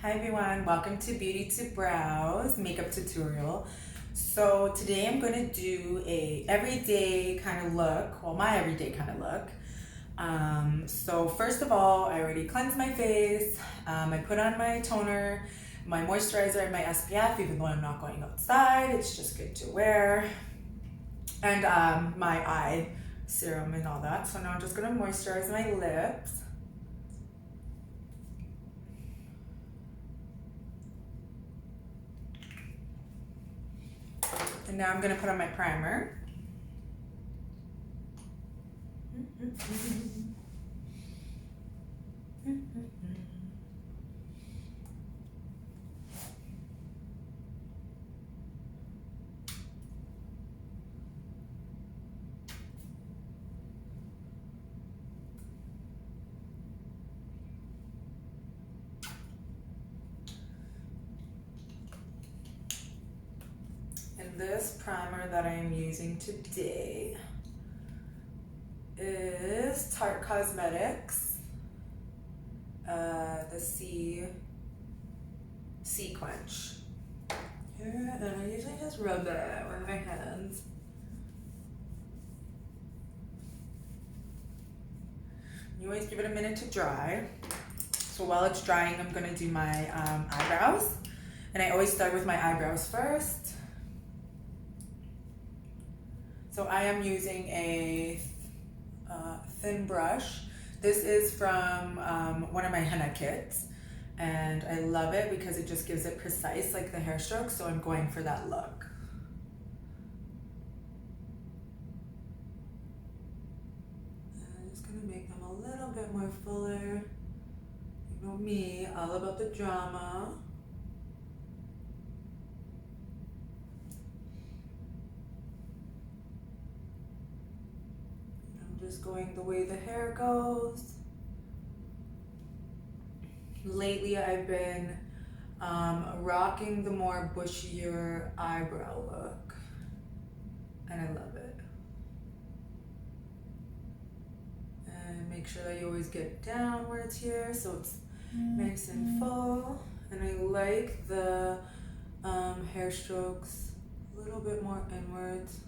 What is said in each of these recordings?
Hi everyone, welcome to Beauty to Brows makeup tutorial. So today I'm going to do a everyday kind of look, well my everyday kind of look. So first of all, I already cleansed my face. I put on my toner, my moisturizer, and my SPF, even though I'm not going outside. It's just good to wear. And my eye serum and all that. So now I'm just going to moisturize my lips. And now I'm going to put on my primer. And this primer that I am using today is Tarte Cosmetics, the Sea Quench. Here, and I usually just rub that with my hands. You always give it a minute to dry. So while it's drying, I'm gonna do my eyebrows. And I always start with my eyebrows first. So I am using a thin brush. This is from one of my henna kits. And I love it because it just gives it precise like the hair strokes. So I'm going for that look. And I'm just gonna make them a little bit more fuller. You know me, all about the drama. Just going the way the hair goes. Lately I've been rocking the more bushier eyebrow look and I love it. And make sure that you always get downwards here so it's nice and full. And I like the hair strokes a little bit more inwards.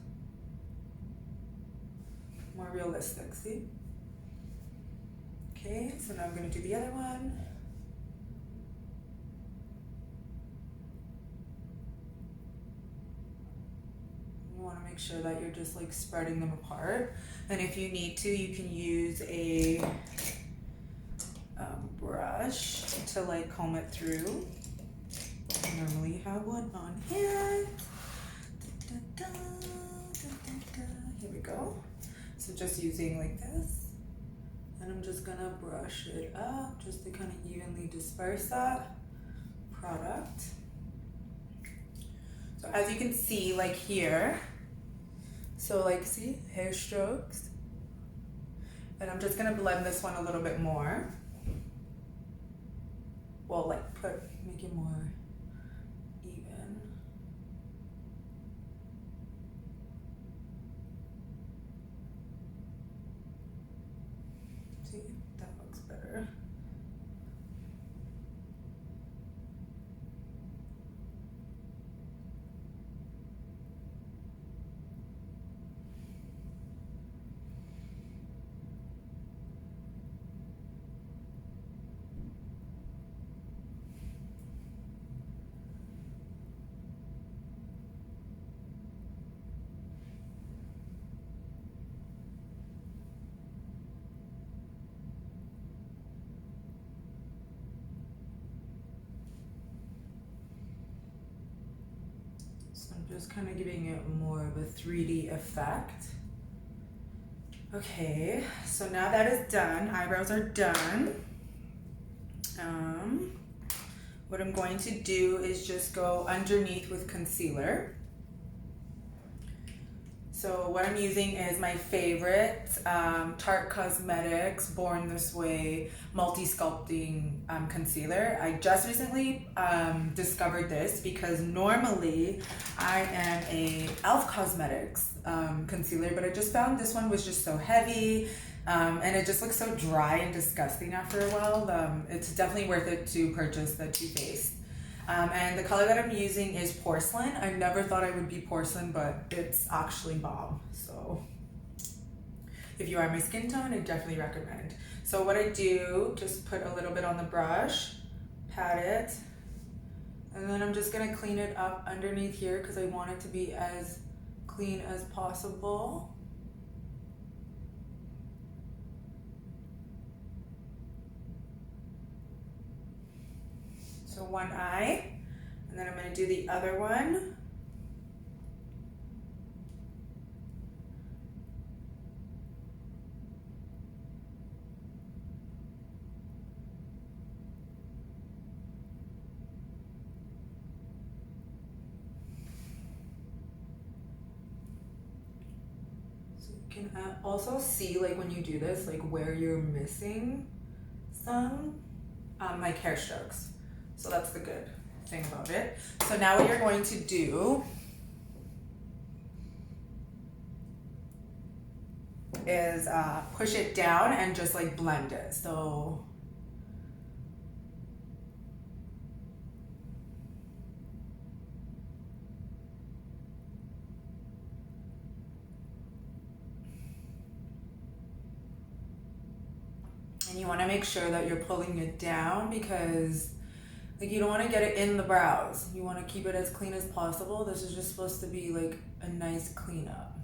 More realistic, see? Okay, so now I'm gonna do the other one. You wanna make sure that you're just like spreading them apart. And if you need to, you can use a brush to like comb it through. I normally have one on hand. Here we go. So just using like this, and I'm just gonna brush it up just to kind of evenly disperse that product. So as you can see, like here, so like see, hair strokes, and I'm just gonna blend this one a little bit more. Well, like make it more even. See, that looks better. I'm just kind of giving it more of a 3D effect. Okay, so now that is done, eyebrows are done. What I'm going to do is just go underneath with concealer. So what I'm using is my favorite Tarte Cosmetics Born This Way Multi-Sculpting Concealer. I just recently discovered this because normally I am a e.l.f. Cosmetics concealer, but I just found this one was just so heavy And it just looks so dry and disgusting after a while. It's definitely worth it to purchase the Too Faced. And the color that I'm using is Porcelain. I never thought I would be porcelain, but it's actually bomb. So if you are my skin tone, I definitely recommend. So what I do, just put a little bit on the brush, pat it, and then I'm just gonna clean it up underneath here because I want it to be as clean as possible. So one eye, and then I'm gonna do the other one. Can also see, like, when you do this, like where you're missing some like hair strokes. So that's the good thing about it. So now what you're going to do is push it down and just like blend it. So and you want to make sure that you're pulling it down because like you don't want to get it in the brows. You want to keep it as clean as possible. This is just supposed to be like a nice cleanup.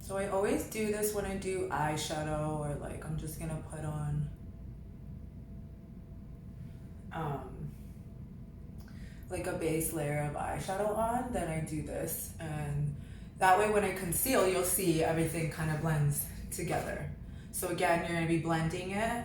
So I always do this when I do eyeshadow or like I'm just gonna put on like a base layer of eyeshadow on, then I do this, and that way when I conceal, you'll see everything kind of blends together. So again, you're gonna be blending it.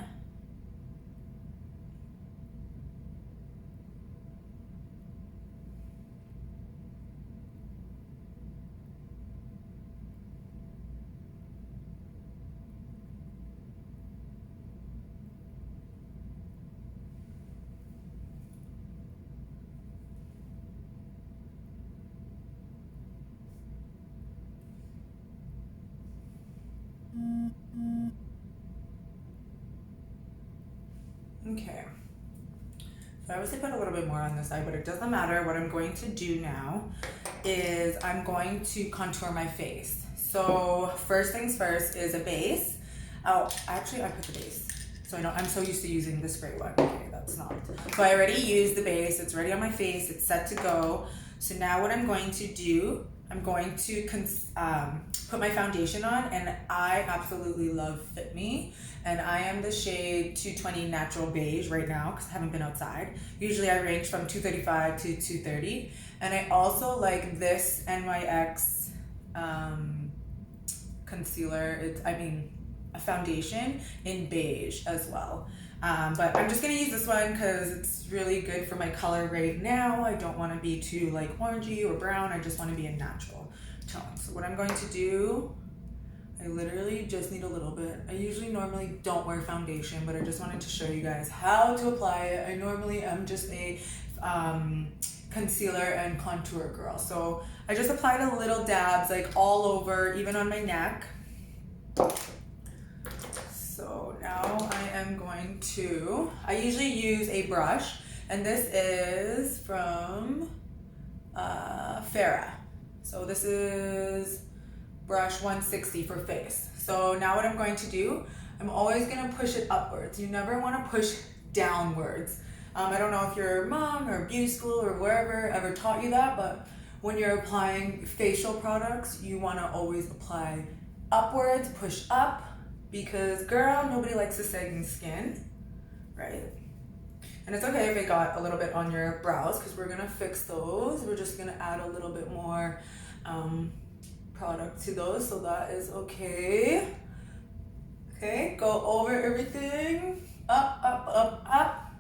Okay. So I obviously put a little bit more on this side, but it doesn't matter. What I'm going to do now is I'm going to contour my face. So first things first is a base. Oh, actually I put the base. So I know I'm so used to using the spray one. Okay, that's not. So I already used the base. It's ready on my face. It's set to go. So now what I'm going to do, I'm going to put my foundation on, and I absolutely love Fit Me. And I am the shade 220 Natural Beige right now because I haven't been outside. Usually I range from 235 to 230. And I also like this NYX concealer. A foundation in beige as well. But I'm just gonna use this one because it's really good for my color right now. I don't wanna be too like orangey or brown. I just wanna be a natural tone. So what I'm going to do, I literally just need a little bit. I usually normally don't wear foundation, but I just wanted to show you guys how to apply it. I normally am just a concealer and contour girl. So I just applied a little dabs like all over, even on my neck. So now I am going to, I usually use a brush, and this is from Farah. So this is brush 160 for face. So now what I'm going to do, I'm always gonna push it upwards. You never wanna push downwards. I don't know if your mom or beauty school or wherever ever taught you that, but when you're applying facial products, you wanna always apply upwards, push up, because girl, nobody likes a sagging skin, right? And it's okay if it got a little bit on your brows because we're gonna fix those. We're just gonna add a little bit more product to those, so that is okay. Okay, go over everything, up, up, up, up,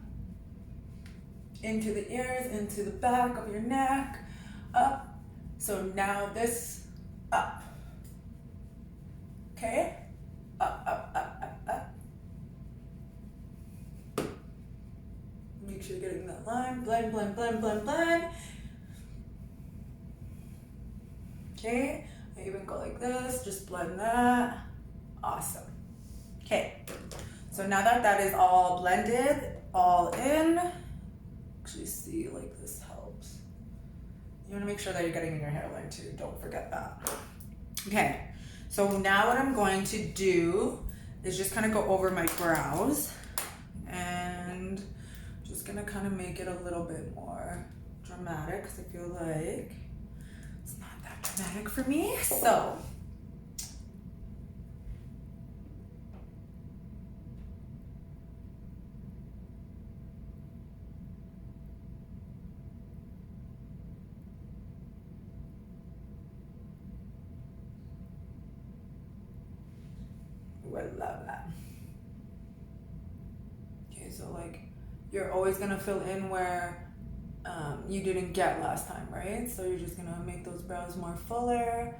into the ears, into the back of your neck, up. So now this, up, okay? Up, up, up, up, up. Make sure you're getting that line. Blend, blend, blend, blend, blend. Okay, this, just blend that. Awesome. Okay, so now that that is all blended, all in, actually see, like this helps. You wanna make sure that you're getting in your hairline too, don't forget that. Okay, so now what I'm going to do is just kind of go over my brows and just gonna kind of make it a little bit more dramatic because I feel like it's not that dramatic for me. So I love that. Okay, so like you're always gonna fill in where you didn't get last time, right? So you're just gonna make those brows more fuller.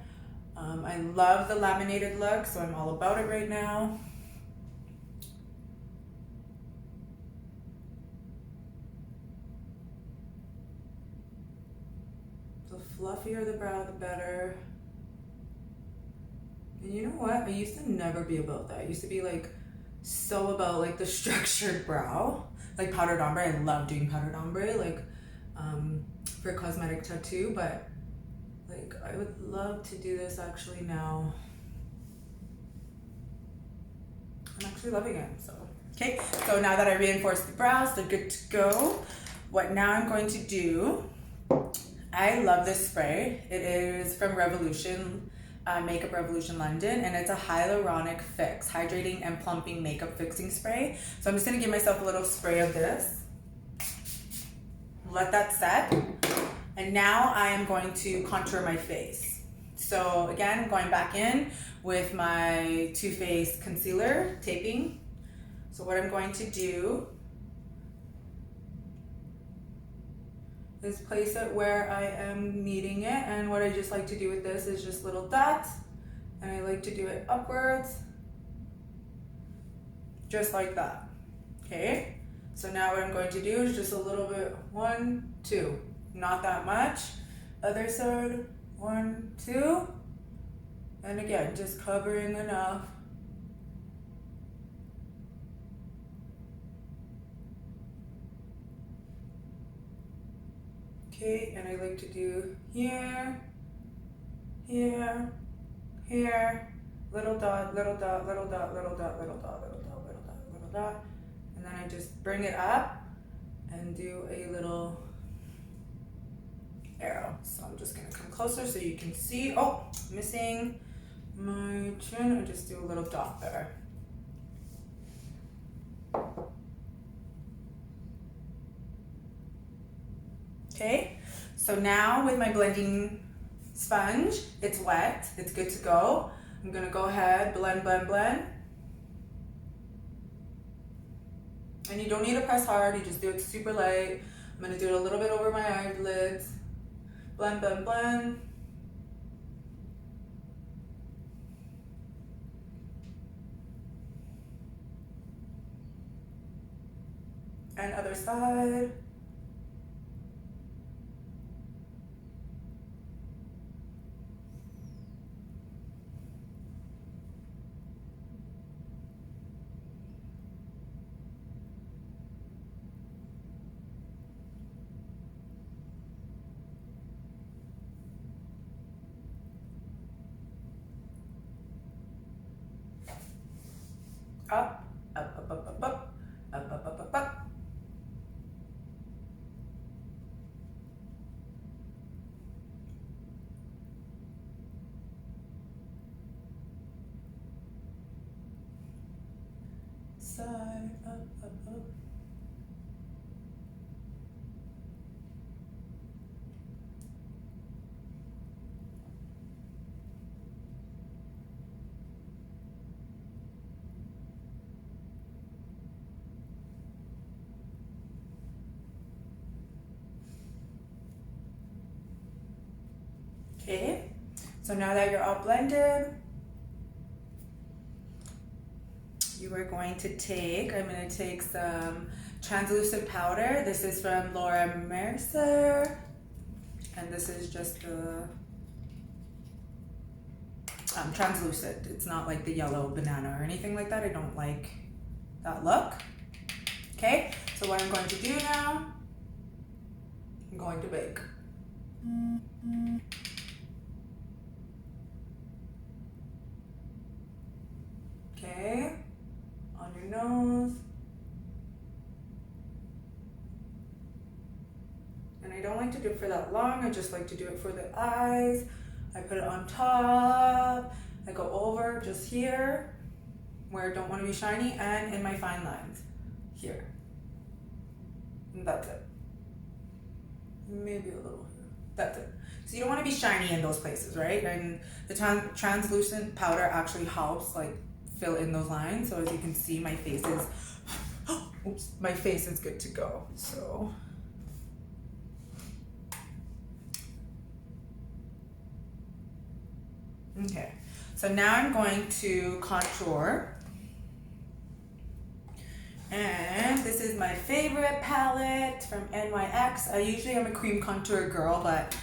I love the laminated look, so I'm all about it right now. The fluffier the brow, the better. And you know what? I used to never be about that. I used to be like so about like the structured brow, like powdered ombre. I love doing powdered ombre, like for cosmetic tattoo, but like I would love to do this actually now. I'm actually loving it. So okay, so now that I reinforced the brows, they're good to go. What now I'm going to do, I love this spray. It is from Revolution, Makeup Revolution London, and it's a hyaluronic fix, hydrating and plumping makeup fixing spray. So I'm just gonna give myself a little spray of this. Let that set. And now I am going to contour my face. So again, I'm going back in with my Too Faced concealer taping. So what I'm going to do is place it where I am needing it, and what I just like to do with this is just little dots, and I like to do it upwards, just like that. Okay, so now what I'm going to do is just a little bit, 1, 2, not that much. Other side, 1, 2, and again, just covering enough. Okay, and I like to do here, here, here, little dot, little dot, little dot, little dot, little dot, little dot, little dot, little dot, and then I just bring it up and do a little arrow. So I'm just gonna come closer so you can see. Oh, missing my chin. I just do a little dot there. Okay, so now with my blending sponge, it's wet, it's good to go. I'm gonna go ahead, blend, blend, blend. And you don't need to press hard, you just do it super light. I'm gonna do it a little bit over my eyelids. Blend, blend, blend. And other side. Up, up, up, up, up, up, up, up, up, up, up. Side, up, up, up. Okay, so now that you're all blended, you are going to take, I'm going to take some translucent powder. This is from Laura Mercier, and this is just the translucent. It's not like the yellow banana or anything like that. I don't like that look. Okay, so what I'm going to do now, I'm going to bake. Okay, on your nose. And I don't like to do it for that long. I just like to do it for the eyes. I put it on top. I go over just here where I don't want to be shiny and in my fine lines here. And that's it. Maybe a little here. That's it. So you don't want to be shiny in those places, right? And the translucent powder actually helps like fill in those lines. So as you can see, my face is, oops, my face is good to go. So. Okay, so now I'm going to contour. And this is my favorite palette from NYX. I usually am a cream contour girl, but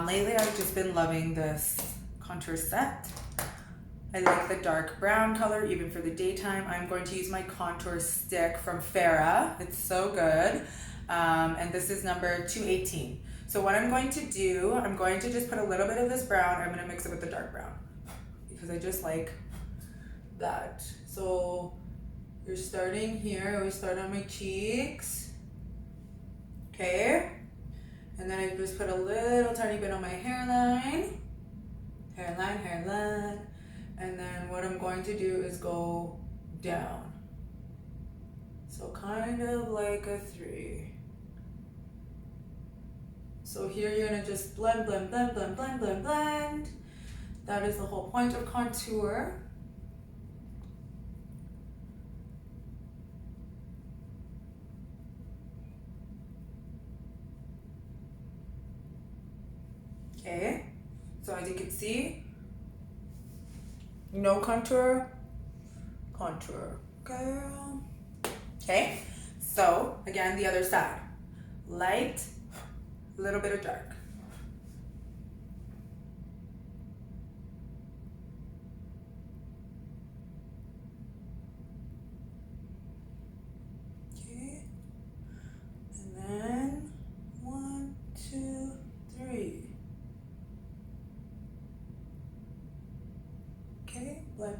lately I've just been loving this contour set. I like the dark brown color, even for the daytime. I'm going to use my contour stick from Farrah. It's so good. And this is number 218. So what I'm going to do, I'm going to just put a little bit of this brown. I'm going to mix it with the dark brown because I just like that. So you're starting here. We start on my cheeks. Okay. And then I just put a little tiny bit on my hairline. Hairline. And then what I'm going to do is go down. So kind of like a 3. So here you're gonna just blend. That is the whole point of contour. Okay, so as you can see, no contour, girl. Okay, so again, the other side, light, a little bit of dark. Okay, and then 1, 2, 3. Okay, blend.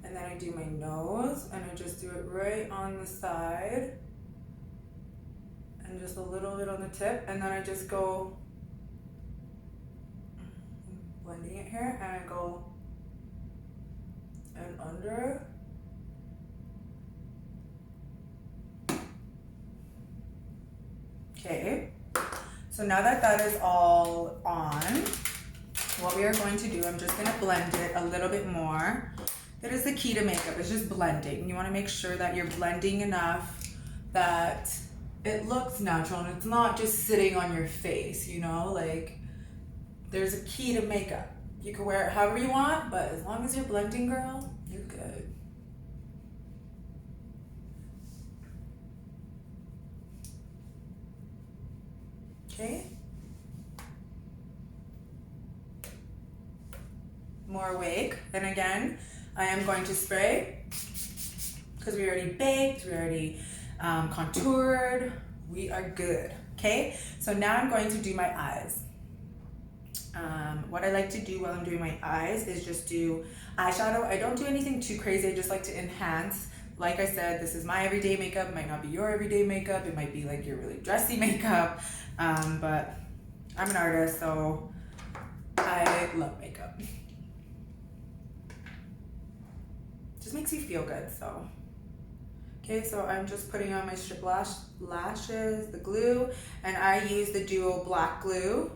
And then I do my nose, and I just do it right on the side, and just a little bit on the tip, and then I just go blending it here, and I go and under. Okay, so now that that is all on, what we are going to do, I'm just going to blend it a little bit more. That is the key to makeup, it's just blending. You want to make sure that you're blending enough that it looks natural and it's not just sitting on your face, you know? Like, there's a key to makeup. You can wear it however you want, but as long as you're blending, girl, you're good. Okay. More wig, and again, I am going to spray because we already baked, we already contoured, we are good. Okay, so now I'm going to do my eyes. What I like to do while I'm doing my eyes is just do eyeshadow. I don't do anything too crazy, I just like to enhance. Like I said, this is my everyday makeup, it might not be your everyday makeup, it might be like your really dressy makeup, but I'm an artist, so I love makeup. Just makes you feel good, so. Okay, so I'm just putting on my strip lashes, the glue, and I use the Duo black glue.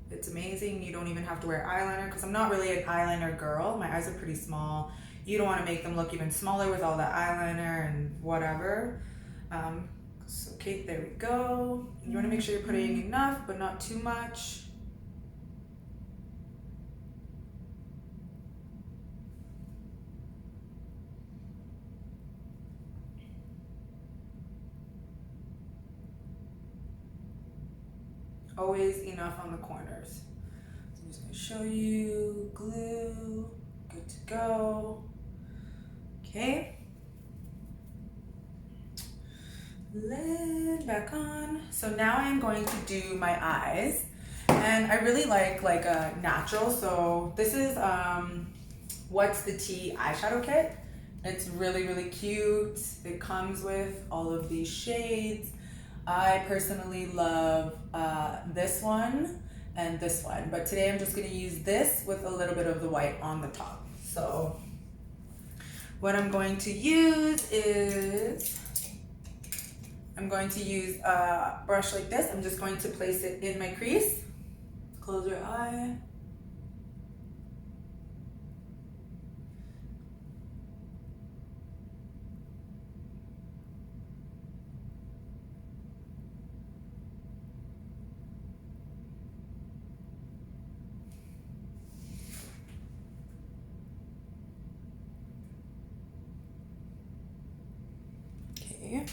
It's amazing. You don't even have to wear eyeliner because I'm not really an eyeliner girl. My eyes are pretty small. You don't want to make them look even smaller with all that eyeliner and whatever. So, okay, there we go. You want to make sure you're putting enough, but not too much. Always enough on the corners. So I'm just going to show you glue. Good to go. Okay. Lid back on. So now I'm going to do my eyes, and I really like a natural. So this is What's the Tea eyeshadow kit. It's really cute. It comes with all of these shades. I personally love this one and this one, but today I'm just going to use this with a little bit of the white on the top. So what I'm going to use is, I'm going to use a brush like this. I'm just going to place it in my crease. Close your eye. Okay.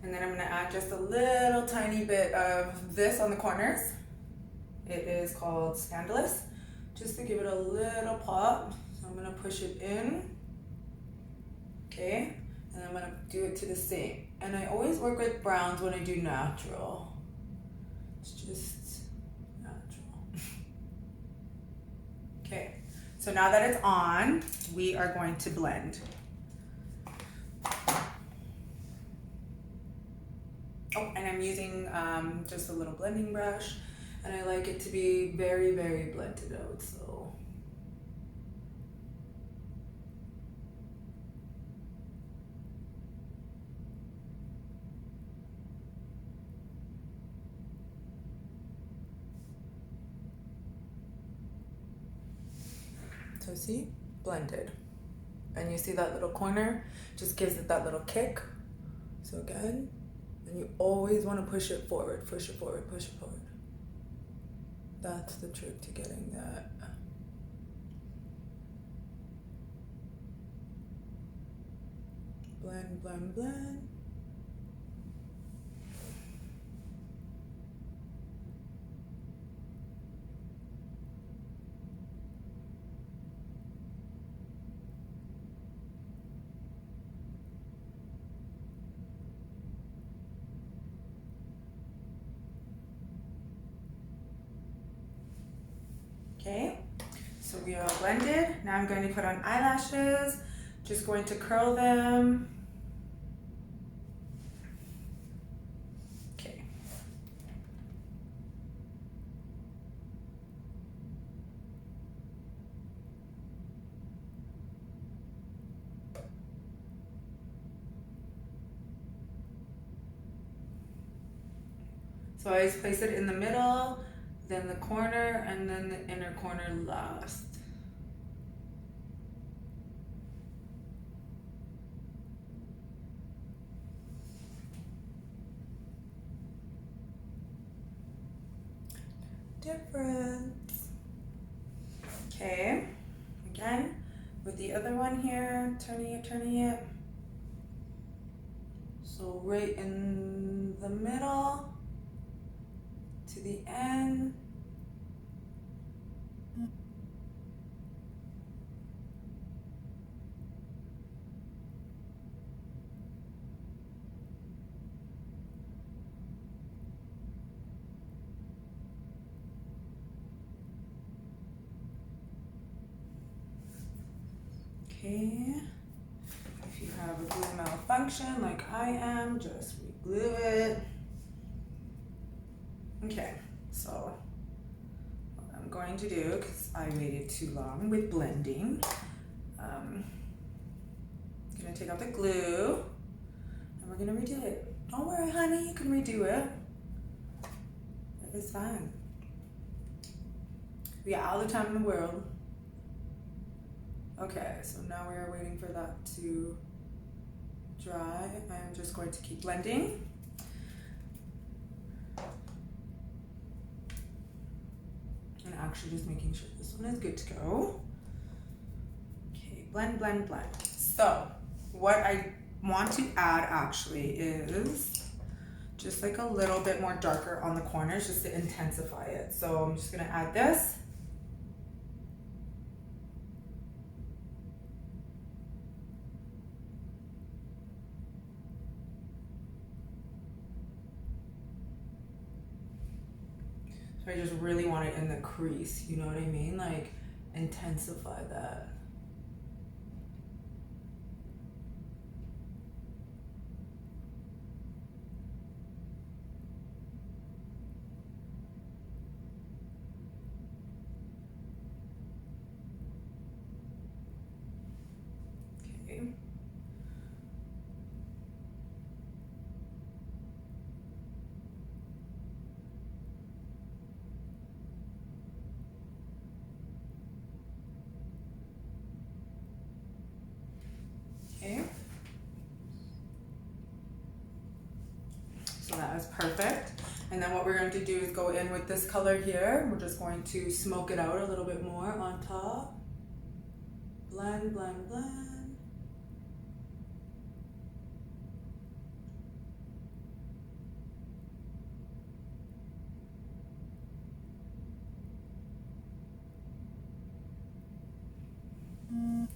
And then I'm going to add just a little tiny bit of this on the corners. It is called Scandalous, just to give it a little pop. So I'm going to push it in. Okay, and I'm going to do it to the same. And I always work with browns when I do natural. It's just natural. Okay, so now that it's on, we are going to blend. Oh, and I'm using just a little blending brush, and I like it to be very blended out, so. So see, blended. And you see that little corner, just gives it that little kick. So again, and you always want to push it forward, push it forward, push it forward. That's the trick to getting that. Blend, blend, blend. Okay, so we are blended. Now I'm going to put on eyelashes. Just going to curl them. Okay. So I just place it in the middle, then the corner, and then the inner corner last. Difference. Okay, again, with the other one here, turning it. So right in the middle to the end. Okay. If you have a glue malfunction like I am, just re-glue it. Okay, so what I'm going to do, because I waited too long with blending, I'm gonna take out the glue and we're gonna redo it. Don't worry, honey, you can redo it. It's fine. We got all the time in the world. Okay, so now we are waiting for that to dry. I'm just going to keep blending. And actually just making sure this one is good to go. Okay, blend, blend, blend. So what I want to add actually is just like a little bit more darker on the corners just to intensify it. So I'm just gonna add this. I just really want it in the crease, you know what I mean? Like, intensify that. Okay. Okay. So that is perfect. And then what we're going to do is go in with this color here. We're just going to smoke it out a little bit more on top. Blend, blend, blend.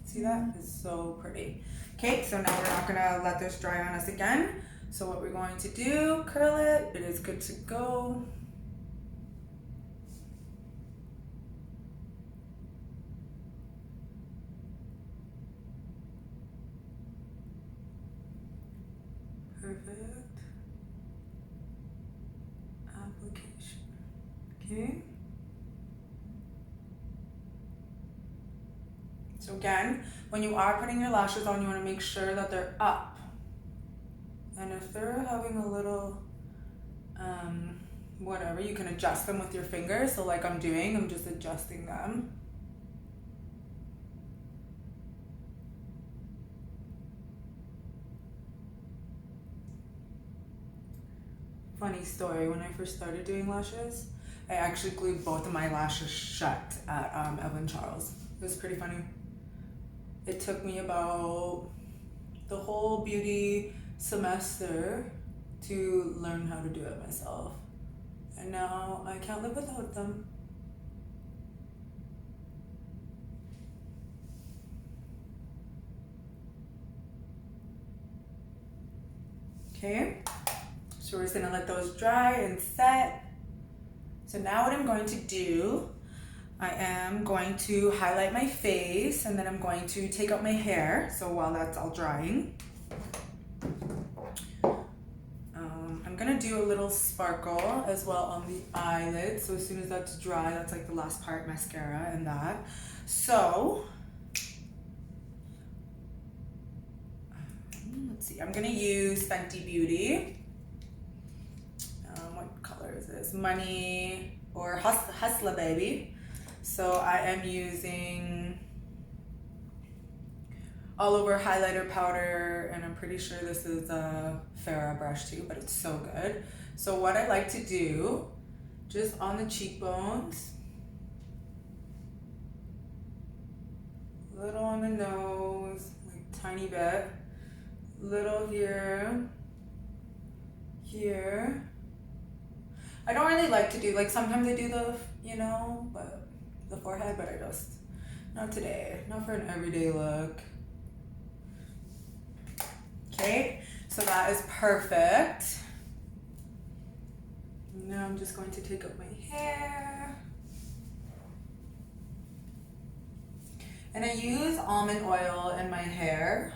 See that? It's so pretty. Okay, so now we're not gonna let this dry on us again. So what we're going to do, curl it. It is good to go. Perfect. Application. Okay. So again, when you are putting your lashes on, you want to make sure that they're up. And if they're having a little, whatever, you can adjust them with your fingers. So like I'm doing, I'm just adjusting them. Funny story, when I first started doing lashes, I actually glued both of my lashes shut at Evelyn Charles. It was pretty funny. It took me about the whole beauty semester to learn how to do it myself. And now I can't live without them. Okay, so we're just gonna let those dry and set. So now what I'm going to do, I am going to highlight my face and then I'm going to take out my hair. So while that's all drying, I'm gonna do a little sparkle as well on the eyelid. So as soon as that's dry, that's like the last part, mascara and that. So, let's see, I'm gonna use Fenty Beauty. What color is this? Money or Hustler Baby. So I am using all over highlighter powder, and I'm pretty sure this is a Farrah brush too, but it's so good. So what I like to do, just on the cheekbones, little on the nose, like tiny bit, little here, here. I don't really like to do, like sometimes I do the, you know, but the forehead, but I just, not today, not for an everyday look. Okay, so that is perfect. Now I'm just going to take out my hair. And I use almond oil in my hair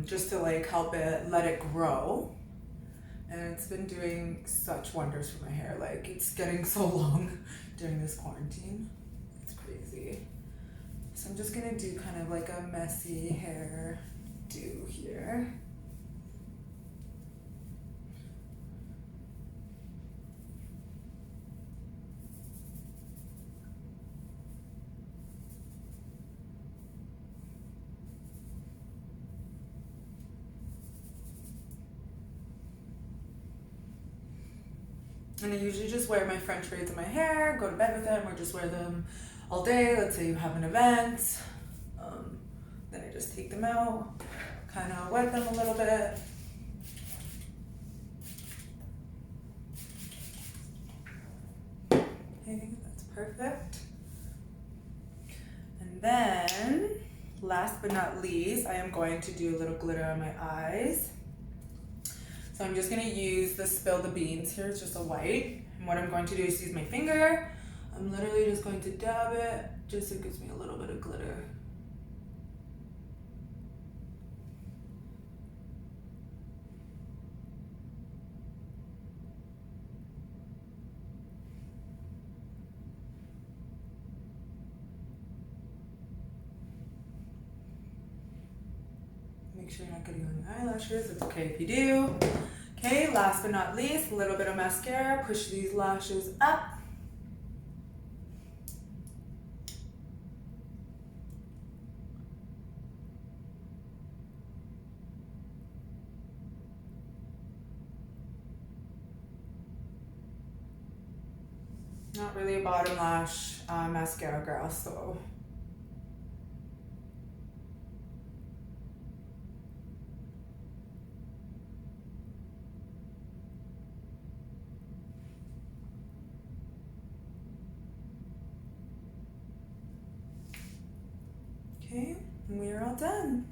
just to like help it let it grow. And it's been doing such wonders for my hair. Like it's getting so long during this quarantine. It's crazy. So I'm just gonna do kind of like a messy hair do here. And I usually just wear my French braids in my hair, go to bed with them, or just wear them all day. Let's say you have an event. Then I just take them out, kind of wet them a little bit. Okay, that's perfect. And then, last but not least, I am going to do a little glitter on my eyes. So I'm just gonna use the Spill the Beans here, it's just a white. And what I'm going to do is use my finger. I'm literally just going to dab it, just so it gives me a little bit of glitter. Make sure you're not getting on your eyelashes, it's okay if you do. Okay, last but not least, a little bit of mascara, push these lashes up. Not really a bottom lash mascara girl, so. Okay, and we are all done.